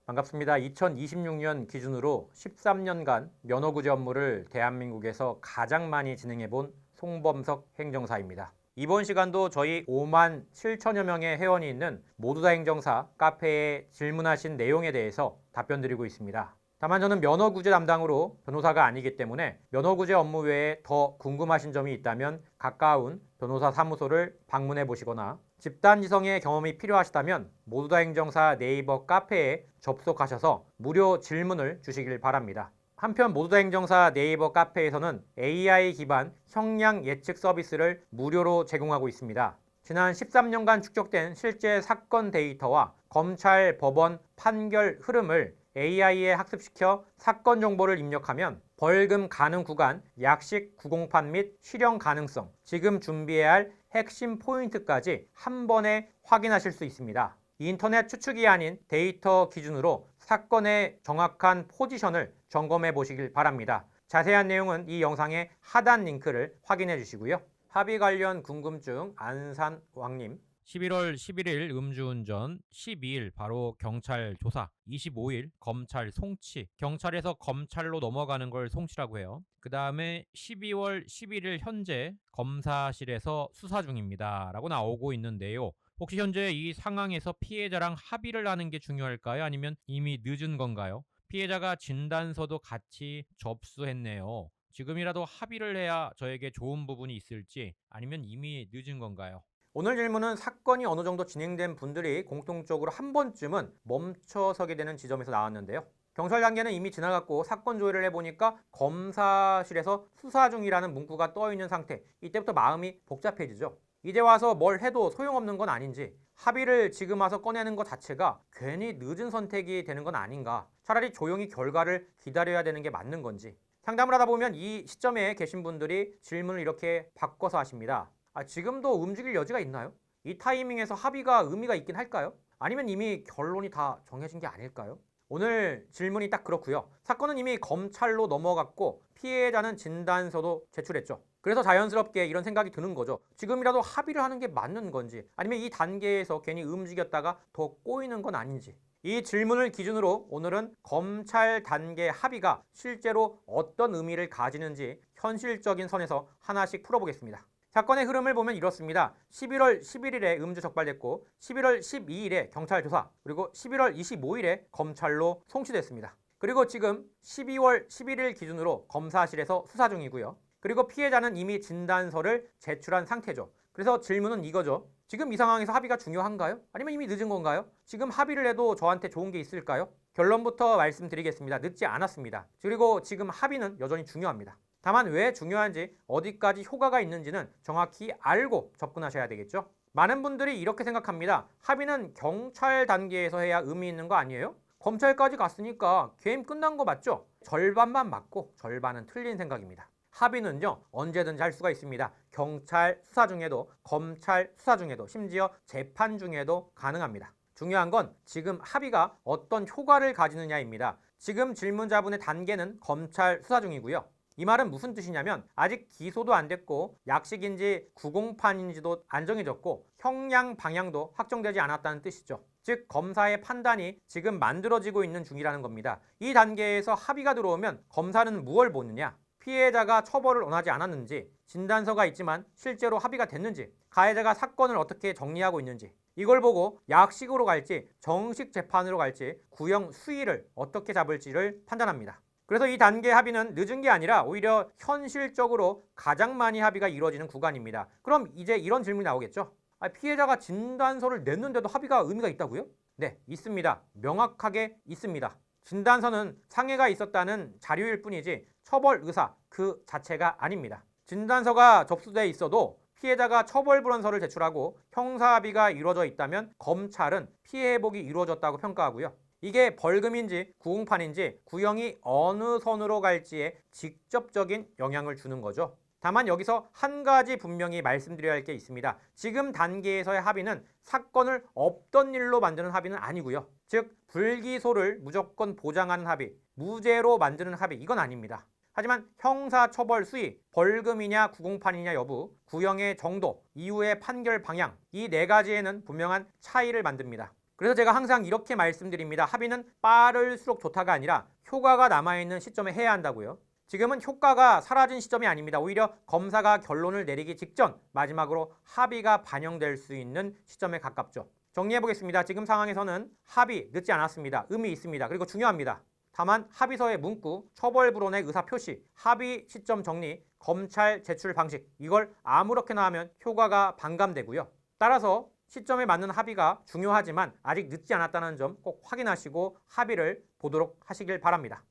반갑습니다. 2026년 기준으로 13년간 면허구제 업무를 대한민국에서 가장 많이 진행해본 송범석 행정사입니다. 이번 시간도 저희 5만 7천여 명의 회원이 있는 모두다 행정사 카페에 질문하신 내용에 대해서 답변드리고 있습니다. 다만 저는 면허구제 담당으로 변호사가 아니기 때문에 면허구제 업무 외에 더 궁금하신 점이 있다면 가까운 변호사 사무소를 방문해 보시거나 집단지성의 경험이 필요하시다면 모두다 행정사 네이버 카페에 접속하셔서 무료 질문을 주시길 바랍니다. 한편 모두다 행정사 네이버 카페에서는 AI 기반 형량 예측 서비스를 무료로 제공하고 있습니다. 지난 13년간 축적된 실제 사건 데이터와 검찰, 법원, 판결 흐름을 AI에 학습시켜 사건 정보를 입력하면 벌금 가능 구간, 약식 구공판 및 실형 가능성, 지금 준비해야 할 핵심 포인트까지 한 번에 확인하실 수 있습니다. 인터넷 추측이 아닌 데이터 기준으로 사건의 정확한 포지션을 점검해 보시길 바랍니다. 자세한 내용은 이 영상의 하단 링크를 확인해 주시고요. 합의 관련 궁금증 안산왕님 11월 11일 음주운전, 12일 바로 경찰 조사, 25일 검찰 송치, 경찰에서 검찰로 넘어가는 걸 송치라고 해요. 그 다음에 12월 11일 현재 검사실에서 수사 중입니다 라고 나오고 있는데요. 혹시 현재 이 상황에서 피해자랑 합의를 하는 게 중요할까요? 아니면 이미 늦은 건가요? 피해자가 진단서도 같이 접수했네요. 지금이라도 합의를 해야 저에게 좋은 부분이 있을지 아니면 이미 늦은 건가요? 오늘 질문은 사건이 어느 정도 진행된 분들이 공통적으로 한 번쯤은 멈춰서게 되는 지점에서 나왔는데요. 경찰 단계는 이미 지나갔고 사건 조회를 해보니까 검사실에서 수사 중이라는 문구가 떠있는 상태. 이때부터 마음이 복잡해지죠. 이제 와서 뭘 해도 소용없는 건 아닌지, 합의를 지금 와서 꺼내는 것 자체가 괜히 늦은 선택이 되는 건 아닌가, 차라리 조용히 결과를 기다려야 되는 게 맞는 건지. 상담을 하다 보면 이 시점에 계신 분들이 질문을 이렇게 바꿔서 하십니다. 지금도 움직일 여지가 있나요? 이 타이밍에서 합의가 의미가 있긴 할까요? 아니면 이미 결론이 다 정해진 게 아닐까요? 오늘 질문이 딱 그렇고요. 사건은 이미 검찰로 넘어갔고 피해자는 진단서도 제출했죠. 그래서 자연스럽게 이런 생각이 드는 거죠. 지금이라도 합의를 하는 게 맞는 건지, 아니면 이 단계에서 괜히 움직였다가 더 꼬이는 건 아닌지. 이 질문을 기준으로 오늘은 검찰 단계 합의가 실제로 어떤 의미를 가지는지 현실적인 선에서 하나씩 풀어보겠습니다. 사건의 흐름을 보면 이렇습니다. 11월 11일에 음주 적발됐고 11월 12일에 경찰 조사, 그리고 11월 25일에 검찰로 송치됐습니다. 그리고 지금 12월 11일 기준으로 검사실에서 수사 중이고요. 그리고 피해자는 이미 진단서를 제출한 상태죠. 그래서 질문은 이거죠. 지금 이 상황에서 합의가 중요한가요? 아니면 이미 늦은 건가요? 지금 합의를 해도 저한테 좋은 게 있을까요? 결론부터 말씀드리겠습니다. 늦지 않았습니다. 그리고 지금 합의는 여전히 중요합니다. 다만 왜 중요한지, 어디까지 효과가 있는지는 정확히 알고 접근하셔야 되겠죠. 많은 분들이 이렇게 생각합니다. 합의는 경찰 단계에서 해야 의미 있는 거 아니에요? 검찰까지 갔으니까 게임 끝난 거 맞죠? 절반만 맞고 절반은 틀린 생각입니다. 합의는요, 언제든지 할 수가 있습니다. 경찰 수사 중에도, 검찰 수사 중에도, 심지어 재판 중에도 가능합니다. 중요한 건 지금 합의가 어떤 효과를 가지느냐입니다. 지금 질문자분의 단계는 검찰 수사 중이고요. 이 말은 무슨 뜻이냐면 아직 기소도 안 됐고 약식인지 구공판인지도 안 정해졌고 형량 방향도 확정되지 않았다는 뜻이죠. 즉 검사의 판단이 지금 만들어지고 있는 중이라는 겁니다. 이 단계에서 합의가 들어오면 검사는 무엇을 보느냐? 피해자가 처벌을 원하지 않았는지, 진단서가 있지만 실제로 합의가 됐는지, 가해자가 사건을 어떻게 정리하고 있는지, 이걸 보고 약식으로 갈지 정식 재판으로 갈지 구형 수위를 어떻게 잡을지를 판단합니다. 그래서 이 단계 합의는 늦은 게 아니라 오히려 현실적으로 가장 많이 합의가 이루어지는 구간입니다. 그럼 이제 이런 질문이 나오겠죠. 피해자가 진단서를 냈는데도 합의가 의미가 있다고요? 네, 있습니다. 명확하게 있습니다. 진단서는 상해가 있었다는 자료일 뿐이지 처벌 의사 그 자체가 아닙니다. 진단서가 접수돼 있어도 피해자가 처벌불원서를 제출하고 형사합의가 이루어져 있다면 검찰은 피해 회복이 이루어졌다고 평가하고요. 이게 벌금인지 구공판인지 구형이 어느 선으로 갈지에 직접적인 영향을 주는 거죠. 다만 여기서 한 가지 분명히 말씀드려야 할 게 있습니다. 지금 단계에서의 합의는 사건을 없던 일로 만드는 합의는 아니고요. 즉 불기소를 무조건 보장하는 합의, 무죄로 만드는 합의, 이건 아닙니다. 하지만 형사처벌 수위, 벌금이냐 구공판이냐 여부, 구형의 정도, 이후의 판결 방향, 이 네 가지에는 분명한 차이를 만듭니다. 그래서 제가 항상 이렇게 말씀드립니다. 합의는 빠를수록 좋다가 아니라 효과가 남아있는 시점에 해야 한다고요. 지금은 효과가 사라진 시점이 아닙니다. 오히려 검사가 결론을 내리기 직전 마지막으로 합의가 반영될 수 있는 시점에 가깝죠. 정리해보겠습니다. 지금 상황에서는 합의 늦지 않았습니다. 의미 있습니다. 그리고 중요합니다. 다만 합의서의 문구, 처벌 불원의 의사 표시, 합의 시점 정리, 검찰 제출 방식 이걸 아무렇게나 하면 효과가 반감되고요. 따라서 시점에 맞는 합의가 중요하지만 아직 늦지 않았다는 점 꼭 확인하시고 합의를 보도록 하시길 바랍니다.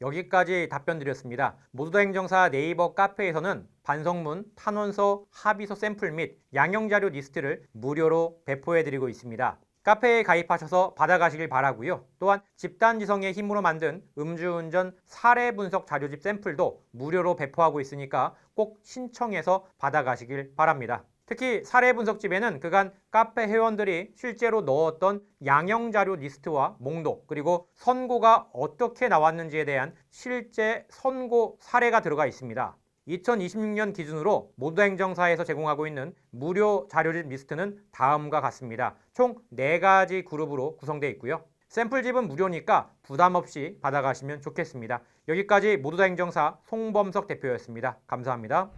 여기까지 답변 드렸습니다. 모두다 행정사 네이버 카페에서는 반성문, 탄원서, 합의서 샘플 및 양형자료 리스트를 무료로 배포해드리고 있습니다. 카페에 가입하셔서 받아가시길 바라고요. 또한 집단지성의 힘으로 만든 음주운전 사례 분석 자료집 샘플도 무료로 배포하고 있으니까 꼭 신청해서 받아가시길 바랍니다. 특히 사례 분석집에는 그간 카페 회원들이 실제로 넣었던 양형자료 리스트와 목록 그리고 선고가 어떻게 나왔는지에 대한 실제 선고 사례가 들어가 있습니다. 2026년 기준으로 모두다 행정사에서 제공하고 있는 무료 자료집 리스트는 다음과 같습니다. 총 4가지 그룹으로 구성되어 있고요. 샘플집은 무료니까 부담 없이 받아가시면 좋겠습니다. 여기까지 모두다 행정사 송범석 대표였습니다. 감사합니다.